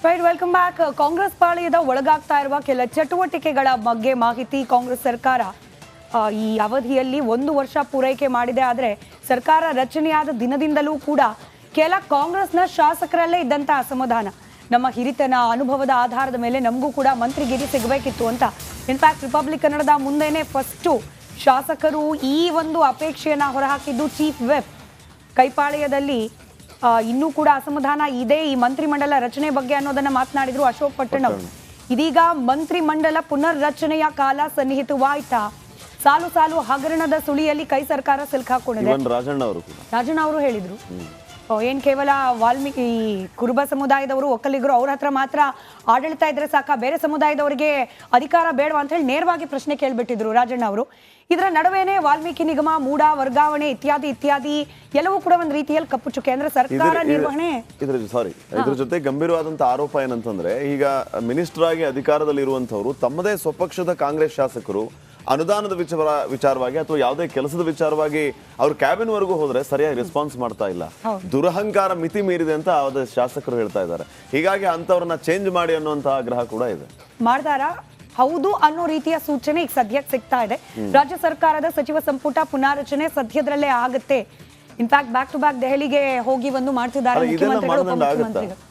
Right, welcome back. Congress ಪಾಳೆಯದ ಒಳಗಾಗ್ತಾ ಇರುವ ಕೆಲ ಚಟುವಟಿಕೆಗಳ ಬಗ್ಗೆ ಮಾಹಿತಿ. ಕಾಂಗ್ರೆಸ್ ಸರ್ಕಾರ ಈ ಅವಧಿಯಲ್ಲಿ 1 ವರ್ಷ ಪೂರೈಕೆ ಮಾಡಿದೆ. ಆದರೆ ಸರ್ಕಾರ ರಚನೆಯಾದ ದಿನದಿಂದಲೂ ಕೂಡ ಕೆಲ ಕಾಂಗ್ರೆಸ್ನ ಶಾಸಕರಲ್ಲೇ ಇದ್ದಂಥ ಅಸಮಾಧಾನ, ನಮ್ಮ ಹಿರಿತನ ಅನುಭವದ ಆಧಾರದ ಮೇಲೆ ನಮಗೂ ಕೂಡ ಮಂತ್ರಿಗಿರಿ ಸಿಗಬೇಕಿತ್ತು ಅಂತ. ಇನ್ಫ್ಯಾಕ್ಟ್ ರಿಪಬ್ಲಿಕ್ ಕನ್ನಡದ ಮುಂದೆನೇ ಫಸ್ಟು ಶಾಸಕರು ಈ ಒಂದು ಅಪೇಕ್ಷೆಯನ್ನು ಹೊರಹಾಕಿದ್ದು. ಚೀಫ್ ವಿಪ್ ಕೈಪಾಳ್ಯದಲ್ಲಿ ಇನ್ನೂ ಕೂಡ ಅಸಮಾಧಾನ ಇದೆ ಈ ಮಂತ್ರಿಮಂಡಲ ರಚನೆ ಬಗ್ಗೆ ಅನ್ನೋದನ್ನ ಮಾತನಾಡಿದ್ರು ಅಶೋಕ್ ಪಟ್ಟಣಂ. ಇದೀಗ ಮಂತ್ರಿಮಂಡಲ ಪುನರ್ರಚನೆಯ ಕಾಲ ಸನ್ನಿಹಿತವಾಯ್ತಾ? ಸಾಲು ಸಾಲು ಹಗರಣದ ಸುಳಿಯಲ್ಲಿ ಕೈ ಸರ್ಕಾರ ಸಿಲುಕಾಕೊಂಡಿದೆ. ರಾಜಣ್ಣ ಅವರು ಹೇಳಿದ್ರು, ಏನ್ ಕೇವಲ ವಾಲ್ಮೀಕಿ ಕುರುಬ ಸಮುದಾಯದವರು ಒಕ್ಕಲಿಗರು ಅವ್ರ ಹತ್ರ ಮಾತ್ರ ಆಡಳಿತ ಇದ್ರೆ ಸಾಕ, ಬೇರೆ ಸಮುದಾಯದವರಿಗೆ ಅಧಿಕಾರ ಬೇಡವಾ ಅಂತ ಹೇಳಿ ನೇರವಾಗಿ ಪ್ರಶ್ನೆ ಕೇಳ್ಬಿಟ್ಟಿದ್ರು ರಾಜಣ್ಣ ಅವರು. ಇದರ ನಡುವೆನೆ ವಾಲ್ಮೀಕಿ ನಿಗಮ, ಮೂಡ ವರ್ಗಾವಣೆ ಇತ್ಯಾದಿ ಇತ್ಯಾದಿ ಎಲ್ಲವೂ ಕೂಡ ಒಂದು ರೀತಿಯಲ್ಲಿ ಕಪ್ಪು ಚುಕ್ಕೆ. ಅಂದ್ರೆ ಸರ್ಕಾರ ನಿರ್ವಹಣೆ ಇದ್ರ ಜೊತೆ ಗಂಭೀರವಾದಂತ ಆರೋಪ ಏನಂತಂದ್ರೆ, ಈಗ ಮಿನಿಸ್ಟರ್ ಆಗಿ ಅಧಿಕಾರದಲ್ಲಿ ಇರುವಂತವರು ತಮ್ಮದೇ ಸ್ವಪಕ್ಷದ ಕಾಂಗ್ರೆಸ್ ಶಾಸಕರು ಅನುದಾನದ ವಿಚಾರವಾಗಿ ಅಥವಾ ಯಾವುದೇ ಕೆಲಸದ ವಿಚಾರವಾಗಿ ಅವ್ರ ಕ್ಯಾಬಿನ್ ವರೆಗೂ ಹೋದ್ರೆ ಸರಿಯಾಗಿ ರೆಸ್ಪಾನ್ಸ್ ಮಾಡ್ತಾ ಇಲ್ಲ. ದುರಹಂಕಾರ ಮಿತಿ ಮೀರಿದೆ ಅಂತ ಶಾಸಕರು ಹೇಳ್ತಾ ಇದ್ದಾರೆ. ಹೀಗಾಗಿ ಅಂತವ್ರನ್ನ ಚೇಂಜ್ ಮಾಡಿ ಅನ್ನುವಂತ ಆಗ್ರಹ ಕೂಡ ಇದೆ. ಮಾಡ್ತಾರಾ? ಹೌದು ಅನ್ನೋ ರೀತಿಯ ಸೂಚನೆ ಈಗ ಸದ್ಯಕ್ಕೆ ಸಿಗ್ತಾ ಇದೆ. ರಾಜ್ಯ ಸರ್ಕಾರದ ಸಚಿವ ಸಂಪುಟ ಪುನಾರಚನೆ ಸದ್ಯದಲ್ಲೇ ಆಗುತ್ತೆ. ಇನ್ಫ್ಯಾಕ್ಟ್ ಬ್ಯಾಕ್ ಟು ಬ್ಯಾಕ್ ದೆಹಲಿಗೆ ಹೋಗಿ ಒಂದು ಮಾಡ್ತಿದ್ದಾರೆ ಮುಖ್ಯಮಂತ್ರಿಗಳು, ಉಪಮುಖ್ಯಮಂತ್ರಿಗಳು.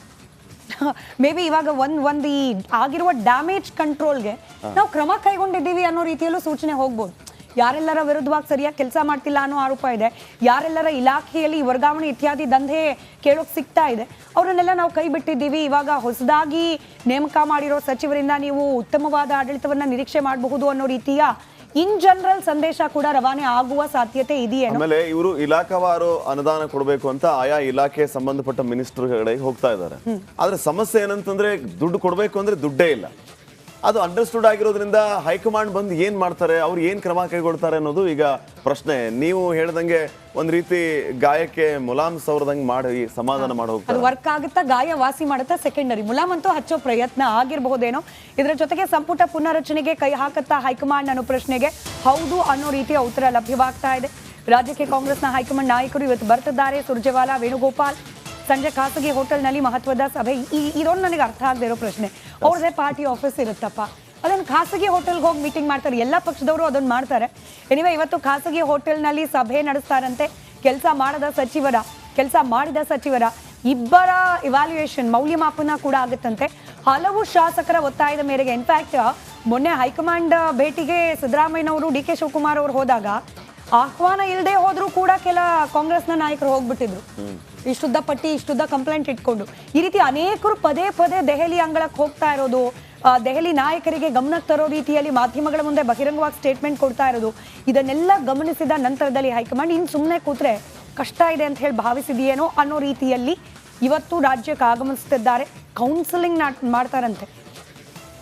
ಮೇ ಬಿ ಇವಾಗ ಒಂದು ಈ ಆಗಿರುವ ಡ್ಯಾಮೇಜ್ ಕಂಟ್ರೋಲ್ಗೆ ನಾವು ಕ್ರಮ ಕೈಗೊಂಡಿದ್ದೀವಿ ಅನ್ನೋ ರೀತಿಯಲ್ಲೂ ಸೂಚನೆ ಹೋಗ್ಬೋದು. ಯಾರೆಲ್ಲರ ವಿರುದ್ಧವಾಗಿ ಸರಿಯಾಗಿ ಕೆಲಸ ಮಾಡ್ತಿಲ್ಲ ಅನ್ನೋ ಆರೋಪ ಇದೆ, ಯಾರೆಲ್ಲರ ಇಲಾಖೆಯಲ್ಲಿ ವರ್ಗಾವಣೆ ಇತ್ಯಾದಿ ದಂಧೆ ಕೇಳೋಕೆ ಸಿಗ್ತಾ ಇದೆ, ಅವರನ್ನೆಲ್ಲ ನಾವು ಕೈ ಬಿಟ್ಟಿದ್ದೀವಿ. ಇವಾಗ ಹೊಸದಾಗಿ ನೇಮಕ ಮಾಡಿರೋ ಸಚಿವರಿಂದ ನೀವು ಉತ್ತಮವಾದ ಆಡಳಿತವನ್ನ ನಿರೀಕ್ಷೆ ಮಾಡಬಹುದು ಅನ್ನೋ ರೀತಿಯ ಇನ್ ಜನರಲ್ ಸಂದೇಶ ಕೂಡ ರವಾನೆ ಆಗುವ ಸಾಧ್ಯತೆ ಇದೆಯೇ? ಆಮೇಲೆ ಇವರು ಇಲಾಖಾವಾರು ಅನುದಾನ ಕೊಡಬೇಕು ಅಂತ ಆಯಾ ಇಲಾಖೆ ಸಂಬಂಧಪಟ್ಟ ಮಿನಿಸ್ಟರ್ಗಳಿಗೆ ಹೋಗ್ತಾ ಇದ್ದಾರೆ. ಆದ್ರೆ ಸಮಸ್ಯೆ ಏನಂತಂದ್ರೆ, ದುಡ್ಡು ಕೊಡಬೇಕು ಅಂದ್ರೆ ದುಡ್ಡೇ ಇಲ್ಲ. ಅದು ಅಂಡರ್ಸ್ಟುಡ್ ಆಗಿರೋದ್ರಿಂದ ಹೈಕಮಾಂಡ್ ಬಂದು ಏನ್ ಮಾಡ್ತಾರೆ, ಅವ್ರು ಏನ್ ಕ್ರಮ ಕೈಗೊಳ್ತಾರೆ ಅನ್ನೋದು ಈಗ ಪ್ರಶ್ನೆ. ನೀವು ಹೇಳ್ದಂಗೆ ಒಂದ್ ರೀತಿ ಗಾಯಕ್ಕೆ ಮುಲಾಮ್ ಸವರದಂಗೆ ಮಾಡಿ ಸಮಾಧಾನ ಮಾಡಿ ಹೋಗ್ತಾರೆ. ವರ್ಕ್ ಆಗುತ್ತಾ, ಗಾಯ ವಾಸಿ ಮಾಡುತ್ತಾ ಸೆಕೆಂಡರಿ. ಮುಲಾಮ್ ಅಂತೂ ಹಚ್ಚೋ ಪ್ರಯತ್ನ ಆಗಿರಬಹುದೇನೋ. ಇದರ ಜೊತೆಗೆ ಸಂಪುಟ ಪುನರ್ರಚನೆಗೆ ಕೈ ಹಾಕುತ್ತಾ ಹೈಕಮಾಂಡ್ ಅನ್ನೋ ಪ್ರಶ್ನೆಗೆ ಹೌದು ಅನ್ನೋ ರೀತಿಯ ಉತ್ತರ ಲಭ್ಯವಾಗ್ತಾ ಇದೆ. ರಾಜ್ಯಕ್ಕೆ ಕಾಂಗ್ರೆಸ್ನ ಹೈಕಮಾಂಡ್ ನಾಯಕರು ಇವತ್ತು ಬರ್ತಿದ್ದಾರೆ. ಸುರ್ಜೇವಾಲಾ, ವೇಣುಗೋಪಾಲ್ ಸಂಜೆ ಖಾಸಗಿ ಹೋಟೆಲ್ನಲ್ಲಿ ಮಹತ್ವದ ಸಭೆ. ಇದೊಂದು ನನಗೆ ಅರ್ಥ ಆಗದೆ ಇರೋ ಪ್ರಶ್ನೆ. ಅವ್ರದೇ ಪಾರ್ಟಿ ಆಫೀಸ್ ಇರುತ್ತಪ್ಪ, ಅದನ್ನು ಖಾಸಗಿ ಹೋಟೆಲ್ಗೆ ಹೋಗಿ ಮೀಟಿಂಗ್ ಮಾಡ್ತಾರೆ. ಎಲ್ಲ ಪಕ್ಷದವರು ಅದನ್ನು ಮಾಡ್ತಾರೆ. ಎನಿವೆ, ಇವತ್ತು ಖಾಸಗಿ ಹೋಟೆಲ್ನಲ್ಲಿ ಸಭೆ ನಡೆಸ್ತಾರಂತೆ. ಕೆಲಸ ಮಾಡಿದ ಸಚಿವರ ಇಬ್ಬರ ಇವ್ಯಾಲ್ಯೂಯೇಷನ್, ಮೌಲ್ಯಮಾಪನ ಕೂಡ ಆಗುತ್ತಂತೆ. ಹಲವು ಶಾಸಕರ ಒತ್ತಾಯದ ಮೇರೆಗೆ. ಇನ್ಫ್ಯಾಕ್ಟ್ ಮೊನ್ನೆ ಹೈಕಮಾಂಡ್ ಭೇಟಿಗೆ ಸಿದ್ದರಾಮಯ್ಯನವರು, ಡಿ ಕೆ ಶಿವಕುಮಾರ್ ಅವರು ಹೋದಾಗ ಆಹ್ವಾನ ಇಲ್ಲದೆ ಹೋದ್ರೂ ಕೂಡ ಕೆಲ ಕಾಂಗ್ರೆಸ್ನ ನಾಯಕರು ಹೋಗ್ಬಿಟ್ಟಿದ್ರು, ಇಷ್ಟುದ್ದ ಪಟ್ಟಿ, ಇಷ್ಟುದ್ದ ಕಂಪ್ಲೇಂಟ್ ಇಟ್ಕೊಂಡು. ಈ ರೀತಿ ಅನೇಕರು ಪದೇ ಪದೇ ದೆಹಲಿ ಅಂಗಳಕ್ಕೆ ಹೋಗ್ತಾ ಇರೋದು, ದೆಹಲಿ ನಾಯಕರಿಗೆ ಗಮನಕ್ಕೆ ತರೋ ರೀತಿಯಲ್ಲಿ ಮಾಧ್ಯಮಗಳ ಮುಂದೆ ಬಹಿರಂಗವಾಗಿ ಸ್ಟೇಟ್ಮೆಂಟ್ ಕೊಡ್ತಾ ಇರೋದು, ಇದನ್ನೆಲ್ಲ ಗಮನಿಸಿದ ನಂತರದಲ್ಲಿ ಹೈಕಮಾಂಡ್ ಇನ್ನು ಸುಮ್ಮನೆ ಕೂತ್ರೆ ಕಷ್ಟ ಇದೆ ಅಂತ ಹೇಳಿ ಭಾವಿಸಿದೆಯೇನೋ ಅನ್ನೋ ರೀತಿಯಲ್ಲಿ ಇವತ್ತು ರಾಜ್ಯಕ್ಕೆ ಆಗಮಿಸುತ್ತಿದ್ದಾರೆ. ಕೌನ್ಸಿಲಿಂಗ್ ಮಾಡ್ತಾರಂತೆ.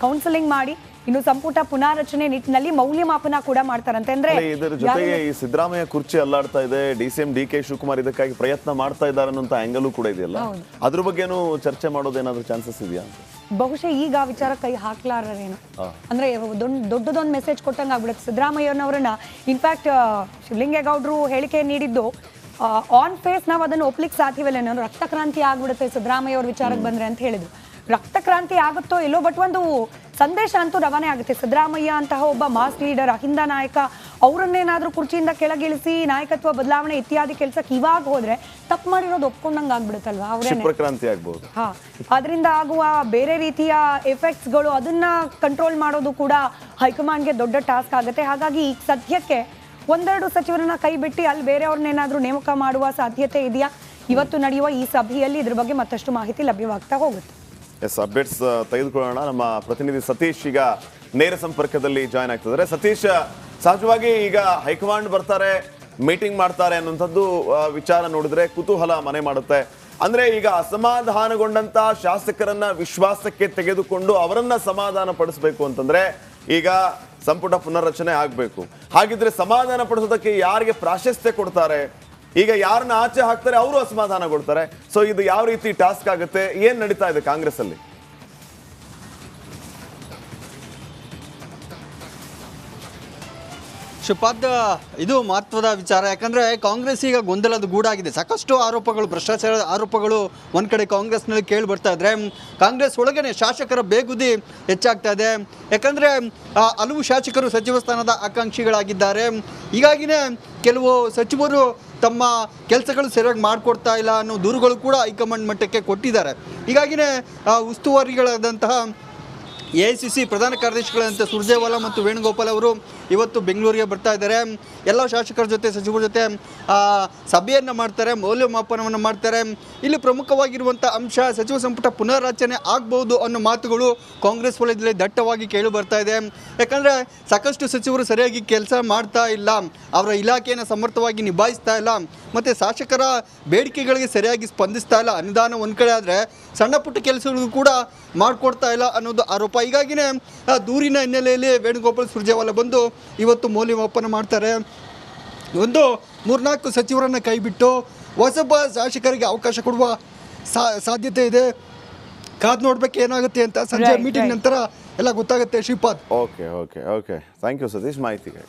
ಕೌನ್ಸಿಲಿಂಗ್ ಮಾಡಿ ಇನ್ನು ಸಂಪುಟ ಪುನಾರಚನೆ ನಿಟ್ಟಿನಲ್ಲಿ ಮೌಲ್ಯಮಾಪನ ಕೂಡ ಮಾಡ್ತಾರಂತೆ. ಅಂದ್ರೆ ಇದರ ಜೊತೆಗೆ ಈ ಸಿದ್ದರಾಮಯ್ಯ ಕುರ್ಚಿ ಅಲ್ಲಾಡ್ತಾ ಇದೆ, ಡಿಸಿಎಂ ಡಿ ಕೆ ಶಿವಕುಮಾರ್ ಇದಕ್ಕಾಗಿ ಪ್ರಯತ್ನ ಮಾಡ್ತಾ ಇದ್ದಾರೆ ಅನ್ನೋ ಆಂಗಲ್ ಕೂಡ ಇದೆಯಲ್ಲ, ಅದ್ರ ಬಗ್ಗೆನೂ ಚರ್ಚೆ ಮಾಡೋದೇನಾದ್ರೂ ಚಾನ್ಸಸ್ ಇದೆಯಾ? ಬಹುಶಃ ಈಗ ವಿಚಾರ ಕೈ ಹಾಕ್ಲಾರೇನು ಅಂದ್ರೆ ದೊಡ್ಡದೊಂದು ಮೆಸೇಜ್ ಕೊಟ್ಟಂಗೆ ಆಗ್ಬಿಡುತ್ತೆ ಸಿದ್ದರಾಮಯ್ಯನವರನ್ನ. ಇನ್ಫ್ಯಾಕ್ಟ್ ಶಿವಲಿಂಗೇಗೌಡರು ಹೇಳಿಕೆ ನೀಡಿದ್ದು ಆನ್ ಫೇಸ್ ನಾವು ಅದನ್ನು ಒಪ್ಲಿಕ್ಕೆ ಸಾಧ್ಯವಿಲ್ಲ, ನಾನು ರಕ್ತಕ್ರಾಂತಿ ಆಗ್ಬಿಡುತ್ತೆ ಸಿದ್ದರಾಮಯ್ಯ ಅವ್ರ ವಿಚಾರಕ್ಕೆ ಬಂದ್ರೆ ಅಂತ ಹೇಳಿದ್ರು. ರಕ್ತಕ್ರಾಂತಿ ಆಗುತ್ತೋ ಇಲ್ಲೋ, ಬಟ್ ಒಂದು ಸಂದೇಶ ಅಂತೂ ರವಾನೆ ಆಗುತ್ತೆ. ಸಿದ್ದರಾಮಯ್ಯ ಅಂತಹ ಒಬ್ಬ ಮಾಸ್ ಲೀಡರ್, ಅಹಿಂದ ನಾಯಕ, ಅವರನ್ನೇನಾದ್ರೂ ಕುರ್ಚಿಯಿಂದ ಕೆಳಗಿಳಿಸಿ ನಾಯಕತ್ವ ಬದಲಾವಣೆ ಇತ್ಯಾದಿ ಕೆಲಸಕ್ಕೆ ಇವಾಗ ಹೋದ್ರೆ ತಪ್ಪು ಮಾಡಿರೋದು ಒಪ್ಕೊಂಡಂಗೆ ಆಗ್ಬಿಡುತ್ತಲ್ವಾ, ಅವರೇನೆ. ಅದರಿಂದ ಆಗುವ ಬೇರೆ ರೀತಿಯ ಎಫೆಕ್ಟ್ಸ್ಗಳು, ಅದನ್ನ ಕಂಟ್ರೋಲ್ ಮಾಡೋದು ಕೂಡ ಹೈಕಮಾಂಡ್ಗೆ ದೊಡ್ಡ ಟಾಸ್ಕ್ ಆಗುತ್ತೆ. ಹಾಗಾಗಿ ಈಗ ಸದ್ಯಕ್ಕೆ ಒಂದೆರಡು ಸಚಿವರನ್ನ ಕೈ ಬಿಟ್ಟು ಅಲ್ಲಿ ಬೇರೆಯವ್ರನ್ನೇನಾದ್ರೂ ನೇಮಕ ಮಾಡುವ ಸಾಧ್ಯತೆ ಇದೆಯಾ? ಇವತ್ತು ನಡೆಯುವ ಈ ಸಭೆಯಲ್ಲಿ ಇದ್ರ ಬಗ್ಗೆ ಮತ್ತಷ್ಟು ಮಾಹಿತಿ ಲಭ್ಯವಾಗ್ತಾ ಹೋಗುತ್ತೆ. ಅಪ್ಡೇಟ್ಸ್ ತೆಗೆದುಕೊಳ್ಳೋಣ. ನಮ್ಮ ಪ್ರತಿನಿಧಿ ಸತೀಶ್ ಈಗ ನೇರ ಸಂಪರ್ಕದಲ್ಲಿ ಜಾಯ್ನ್ ಆಗ್ತಿದ್ದಾರೆ. ಸತೀಶ್, ಸಹಜವಾಗಿ ಈಗ ಹೈಕಮಾಂಡ್ ಬರ್ತಾರೆ, ಮೀಟಿಂಗ್ ಮಾಡ್ತಾರೆ ಅನ್ನುವಂಥದ್ದು ವಿಚಾರ ನೋಡಿದ್ರೆ ಕುತೂಹಲ ಮನೆ ಮಾಡುತ್ತೆ. ಅಂದ್ರೆ ಈಗ ಅಸಮಾಧಾನಗೊಂಡಂತ ಶಾಸಕರನ್ನ ವಿಶ್ವಾಸಕ್ಕೆ ತೆಗೆದುಕೊಂಡು ಅವರನ್ನ ಸಮಾಧಾನ ಪಡಿಸಬೇಕು ಅಂತಂದ್ರೆ ಈಗ ಸಂಪುಟ ಪುನರ್ರಚನೆ ಆಗ್ಬೇಕು. ಹಾಗಿದ್ರೆ ಸಮಾಧಾನ ಪಡಿಸೋದಕ್ಕೆ ಯಾರಿಗೆ ಪ್ರಾಶಸ್ತ್ಯ ಕೊಡ್ತಾರೆ, ಈಗ ಯಾರನ್ನ ಆಚೆ ಹಾಕ್ತಾರೆ ಅವರು ಅಸಮಾಧಾನಗೊಳ್ತಾರೆ. ಸೊ ಇದು ಯಾವ ರೀತಿ ಟಾಸ್ಕ್ ಆಗುತ್ತೆ, ಏನ್ ನಡೀತಾ ಇದೆ ಕಾಂಗ್ರೆಸ್ ಅಲ್ಲಿ? ಶ್ರೀಪಾದ್, ಇದು ಮಹತ್ವದ ವಿಚಾರ. ಯಾಕಂದರೆ ಕಾಂಗ್ರೆಸ್ ಈಗ ಗೊಂದಲದ ಗೂಡಾಗಿದೆ. ಸಾಕಷ್ಟು ಆರೋಪಗಳು, ಭ್ರಷ್ಟಾಚಾರದ ಆರೋಪಗಳು ಒಂದು ಕಡೆ ಕಾಂಗ್ರೆಸ್ನಲ್ಲಿ ಕೇಳಿ ಬರ್ತಾ ಇದ್ರೆ, ಕಾಂಗ್ರೆಸ್ ಒಳಗಡೆ ಶಾಸಕರ ಬೇಗುದಿ ಹೆಚ್ಚಾಗ್ತಾ ಇದೆ. ಯಾಕಂದರೆ ಹಲವು ಶಾಸಕರು ಸಚಿವ ಸ್ಥಾನದ ಆಕಾಂಕ್ಷಿಗಳಾಗಿದ್ದಾರೆ. ಹೀಗಾಗಿನೇ ಕೆಲವು ಸಚಿವರು ತಮ್ಮ ಕೆಲಸಗಳು ಸರಿಯಾಗಿ ಮಾಡಿಕೊಡ್ತಾ ಇಲ್ಲ ಅನ್ನೋ ದೂರುಗಳು ಕೂಡ ಹೈಕಮಾಂಡ್ ಮಟ್ಟಕ್ಕೆ ಕೊಟ್ಟಿದ್ದಾರೆ. ಹೀಗಾಗಿನೇ ಉಸ್ತುವಾರಿಗಳಾದಂತಹ AICC ಪ್ರಧಾನ ಕಾರ್ಯದರ್ಶಿಗಳಂತ ಸುರ್ಜೇವಾಲಾ ಮತ್ತು ವೇಣುಗೋಪಾಲ್ ಅವರು ಇವತ್ತು ಬೆಂಗಳೂರಿಗೆ ಬರ್ತಾ ಇದ್ದಾರೆ. ಎಲ್ಲ ಶಾಸಕರ ಜೊತೆ, ಸಚಿವರ ಜೊತೆ ಸಭೆಯನ್ನು ಮಾಡ್ತಾರೆ, ಮೌಲ್ಯಮಾಪನವನ್ನು ಮಾಡ್ತಾರೆ. ಇಲ್ಲಿ ಪ್ರಮುಖವಾಗಿರುವಂಥ ಅಂಶ ಸಚಿವ ಸಂಪುಟ ಪುನರ್ರಚನೆ ಆಗ್ಬೋದು ಅನ್ನೋ ಮಾತುಗಳು ಕಾಂಗ್ರೆಸ್ ವಲಯದಲ್ಲಿ ದಟ್ಟವಾಗಿ ಕೇಳಿ ಬರ್ತಾ ಇದೆ. ಯಾಕಂದರೆ ಸಾಕಷ್ಟು ಸಚಿವರು ಸರಿಯಾಗಿ ಕೆಲಸ ಮಾಡ್ತಾ ಇಲ್ಲ, ಅವರ ಇಲಾಖೆಯನ್ನು ಸಮರ್ಥವಾಗಿ ನಿಭಾಯಿಸ್ತಾ ಇಲ್ಲ, ಮತ್ತು ಶಾಸಕರ ಬೇಡಿಕೆಗಳಿಗೆ ಸರಿಯಾಗಿ ಸ್ಪಂದಿಸ್ತಾ ಇಲ್ಲ. ಅನುದಾನ ಒಂದು ಕಡೆ ಆದರೆ ಸಣ್ಣ ಪುಟ್ಟ ಕೆಲಸಗಳು ಕೂಡ ಮಾಡಿಕೊಡ್ತಾ ಇಲ್ಲ ಅನ್ನೋದು ಆರೋಪ. ಹೀಗಾಗಿನೇ ದೂರಿನ ಹಿನ್ನೆಲೆಯಲ್ಲಿ ವೇಣುಗೋಪಾಲ್ ಸುರ್ಜೇವಾಲಾ ಬಂದು ಇವತ್ತು ಮೌಲ್ಯಮಾಪನ ಮಾಡ್ತಾರೆ. ಒಂದು 3-4 ಸಚಿವರನ್ನು ಕೈಬಿಟ್ಟು ಹೊಸಬ ಶಾಸಕರಿಗೆ ಅವಕಾಶ ಕೊಡುವ ಸಾಧ್ಯತೆ ಇದೆ. ಕಾದು ನೋಡ್ಬೇಕು ಏನಾಗುತ್ತೆ ಅಂತ. ಸಂಜೆ ಮೀಟಿಂಗ್ ನಂತರ ಎಲ್ಲ ಗೊತ್ತಾಗುತ್ತೆ. Shripad. Okay okay okay thank you Satish ಮಾಹಿತಿಗೆ.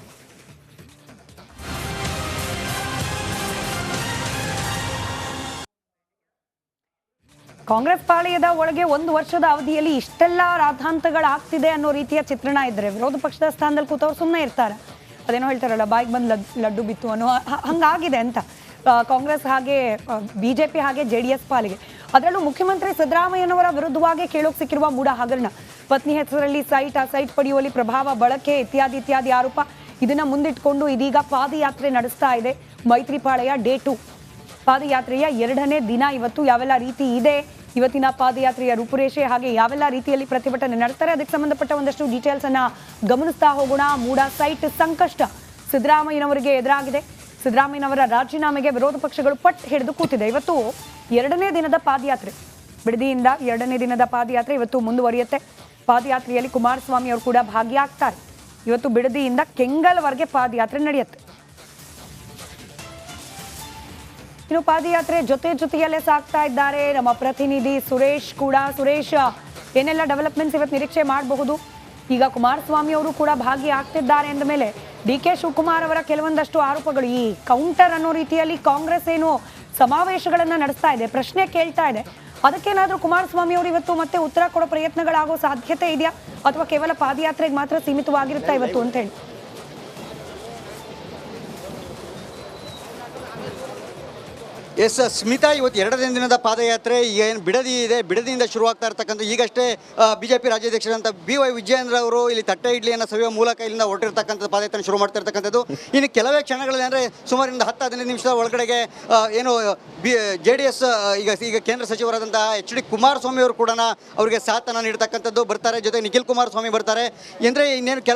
ಕಾಂಗ್ರೆಸ್ ಪಾಳೆಯದ ಒಳಗೆ 1 ವರ್ಷದ ಅವಧಿಯಲ್ಲಿ ಇಷ್ಟೆಲ್ಲ ರಾಧಾಂತಗಳಾಗ್ತಿದೆ ಅನ್ನೋ ರೀತಿಯ ಚಿತ್ರಣ ಇದ್ರೆ ವಿರೋಧ ಪಕ್ಷದ ಸ್ಥಾನದಲ್ಲಿ ಕೂತವ್ರು ಸುಮ್ಮನೆ ಇರ್ತಾರೆ. ಅದೇನೋ ಹೇಳ್ತಾರಲ್ಲ, ಬಾಯಿಗೆ ಬಂದು ಲಡ್ಡು ಬಿತ್ತು ಅನ್ನೋ ಹಂಗಾಗಿದೆ ಅಂತ. ಕಾಂಗ್ರೆಸ್ ಹಾಗೆ BJP ಹಾಗೆ JDS ಪಾಲಿಗೆ. ಅದರಲ್ಲೂ ಮುಖ್ಯಮಂತ್ರಿ ಸಿದ್ದರಾಮಯ್ಯನವರ ವಿರುದ್ಧವಾಗಿ ಕೇಳೋಕೆ ಸಿಕ್ಕಿರುವ ಮೂಢ ಹಗರಣ, ಪತ್ನಿ ಹೆಸರಲ್ಲಿ ಆ ಸೈಟ್ ಪಡೆಯುವಲ್ಲಿ ಪ್ರಭಾವ ಬಳಕೆ ಇತ್ಯಾದಿ ಆರೋಪ. ಇದನ್ನ ಮುಂದಿಟ್ಕೊಂಡು ಇದೀಗ ಪಾದಯಾತ್ರೆ ನಡೆಸ್ತಾ ಇದೆ ಮೈತ್ರಿಪಾಳೆಯ Day 2. ಪಾದಯಾತ್ರೆಯ 2ನೇ ದಿನ ಇವತ್ತು. ಯಾವೆಲ್ಲ ರೀತಿ ಇದೆ ಇವತ್ತಿನ ಪಾದಯಾತ್ರೆಯ ರೂಪುರೇಷೆ, ಹಾಗೆ ಯಾವೆಲ್ಲ ರೀತಿಯಲ್ಲಿ ಪ್ರತಿಭಟನೆ ನಡೆಸ್ತಾರೆ, ಅದಕ್ಕೆ ಸಂಬಂಧಪಟ್ಟ ಒಂದಷ್ಟು ಡೀಟೇಲ್ಸ್ ಅನ್ನ ಗಮನಿಸ್ತಾ ಹೋಗೋಣ. ಮೂಡ ಸೈಟ್ ಸಂಕಷ್ಟ ಸಿದ್ದರಾಮಯ್ಯನವರಿಗೆ ಎದುರಾಗಿದೆ. ಸಿದ್ದರಾಮಯ್ಯನವರ ರಾಜೀನಾಮೆಗೆ ವಿರೋಧ ಪಕ್ಷಗಳು ಪಟ್ಟು ಹಿಡಿದು ಕೂತಿದೆ. ಇವತ್ತು 2ನೇ ದಿನದ ಪಾದಯಾತ್ರೆ, ಬಿಡದಿಯಿಂದ 2ನೇ ದಿನದ ಪಾದಯಾತ್ರೆ ಇವತ್ತು ಮುಂದುವರಿಯುತ್ತೆ. ಪಾದಯಾತ್ರೆಯಲ್ಲಿ ಕುಮಾರಸ್ವಾಮಿ ಅವರು ಕೂಡ ಭಾಗಿಯಾಗ್ತಾರೆ. ಇವತ್ತು ಬಿಡದಿಯಿಂದ ಕೆಂಗಲ್ವರೆಗೆ ಪಾದಯಾತ್ರೆ ನಡೆಯುತ್ತೆ. ಇನ್ನು ಪಾದಯಾತ್ರೆ ಜೊತೆಯಲ್ಲೇ ಸಾಗ್ತಾ ಇದ್ದಾರೆ ನಮ್ಮ ಪ್ರತಿನಿಧಿ ಸುರೇಶ್ ಕೂಡ. ಸುರೇಶ್, ಏನೆಲ್ಲ ಡೆವಲಪ್ಮೆಂಟ್ಸ್ ಇವತ್ತು ನಿರೀಕ್ಷೆ ಮಾಡಬಹುದು? ಈಗ ಕುಮಾರಸ್ವಾಮಿ ಅವರು ಕೂಡ ಭಾಗಿಯಾಗ್ತಿದ್ದಾರೆ ಅಂದ ಮೇಲೆ DK ಶಿವಕುಮಾರ್ ಅವರ ಕೆಲವೊಂದಷ್ಟು ಆರೋಪಗಳು, ಈ ಕೌಂಟರ್ ಅನ್ನೋ ರೀತಿಯಲ್ಲಿ ಕಾಂಗ್ರೆಸ್ ಏನು ಸಮಾವೇಶಗಳನ್ನ ನಡೆಸ್ತಾ ಇದೆ, ಪ್ರಶ್ನೆ ಕೇಳ್ತಾ ಇದೆ, ಅದಕ್ಕೇನಾದ್ರೂ ಕುಮಾರಸ್ವಾಮಿ ಅವರು ಇವತ್ತು ಮತ್ತೆ ಉತ್ತರ ಕೊಡೋ ಪ್ರಯತ್ನಗಳಾಗೋ ಸಾಧ್ಯತೆ ಇದೆಯಾ, ಅಥವಾ ಕೇವಲ ಪಾದಯಾತ್ರೆಗೆ ಮಾತ್ರ ಸೀಮಿತವಾಗಿರುತ್ತಾ ಇವತ್ತು ಅಂತ ಹೇಳಿ? ಎಸ್ ಸ್ಮಿತಾ, ಇವತ್ತು 2ನೇ ದಿನದ ಪಾದಯಾತ್ರೆ ಈಗ ಏನು ಬಿಡದಿ ಇದೆ, ಬಿಡದಿಯಿಂದ ಶುರುವಾಗ್ತಾ ಇರ್ತಕ್ಕಂಥ ಈಗಷ್ಟೇ BJP ರಾಜ್ಯಾಧ್ಯಕ್ಷರಂತ BY ವಿಜಯೇಂದ್ರ ಅವರು ಇಲ್ಲಿ ತಟ್ಟೆ ಇಡ್ಲಿಯನ್ನು ಸವಿಯುವ ಮೂಲಕ ಇಲ್ಲಿಂದ ಹೊರಟಿರ್ತಕ್ಕಂಥ ಪಾದಯಾತ್ರೆ ಶುರು ಮಾಡ್ತಾ ಇರ್ತಕ್ಕಂಥದ್ದು. ಇನ್ನು ಕೆಲವೇ ಕ್ಷಣಗಳಲ್ಲಿ ಅಂದರೆ ಸುಮಾರಿಂದ 10-15 ನಿಮಿಷದ ಒಳಗಡೆಗೆ ಏನು JDS ಈಗ ಕೇಂದ್ರ ಸಚಿವರಾದಂತಹ HD ಕುಮಾರಸ್ವಾಮಿ ಅವರು ಕೂಡ ಅವರಿಗೆ ಸಾಥನ್ನು ನೀಡ್ತಕ್ಕಂಥದ್ದು ಬರ್ತಾರೆ. ಜೊತೆ ನಿಖಿಲ್ ಕುಮಾರಸ್ವಾಮಿ ಬರ್ತಾರೆ. ಅಂದರೆ ಇನ್ನೇನು